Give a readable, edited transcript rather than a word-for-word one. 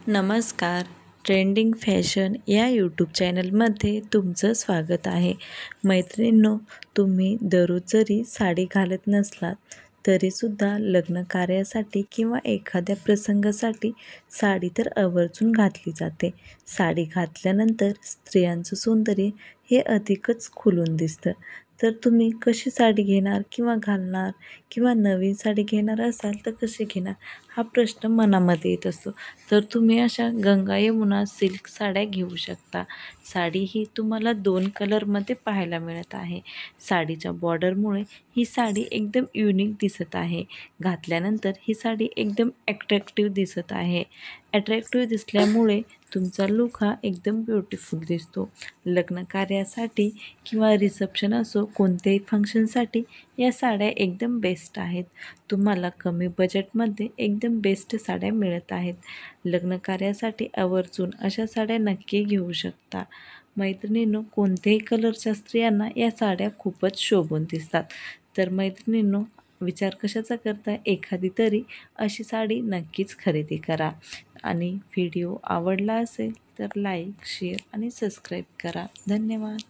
नमस्कार. Trending fashion या YouTube चॅनलमध्ये तुमचं स्वागत आहे. मैत्रिणींनो, तुम्ही दररोज जरी साडी घालत नसलात तरीसुद्धा लग्न कार्यासाठी किंवा एखाद्या प्रसंगासाठी साडी तर आवर्जून घातली जाते. साडी घातल्यानंतर स्त्रियांचं सौंदर्य हे अधिकच खुलून दिसतं. तर तुम्ही कशी साडी घेणार किंवा घालणार किंवा नवीन साडी घेणार असाल तर कशी घेणार हा प्रश्न मनामध्ये येत असतो. तर तुम्ही अशा गंगा यमुना सिल्क साड्या घेऊ शकता. साडी ही तुम्हाला 2 कलरमध्ये पाहायला मिळत आहे. साडीच्या बॉर्डरमुळे ही साडी एकदम युनिक दिसत आहे. घातल्यानंतर ही साडी एकदम ॲट्रॅक्टिव्ह दिसत आहे. ॲट्रॅक्टिव्ह दिसल्यामुळे तुमचा लूक हा एकदम ब्युटिफुल दिसतो. लग्न कार्यासाठी किंवा रिसेप्शन असो कोणत्याही फंक्शनसाठी या साड्या एकदम बेस्ट आहेत. तुम्हाला कमी बजेटमध्ये एकदम बेस्ट साड्या मिळत आहेत. लग्न कार्यासाठी आवर्जून अशा साड्या नक्की घेऊ शकता. मैत्रिणींनो, कोणत्याही कलरच्या स्त्रियांना या साड्या खूपच शोभून दिसतात. तर मैत्रिणींनो, विचार कशाचा करता, एखादी तरी अशी साडी नक्कीच खरेदी करा. आणि व्हिडिओ आवडला असेल तर लाईक, शेअर आणि सबस्क्राईब करा. धन्यवाद.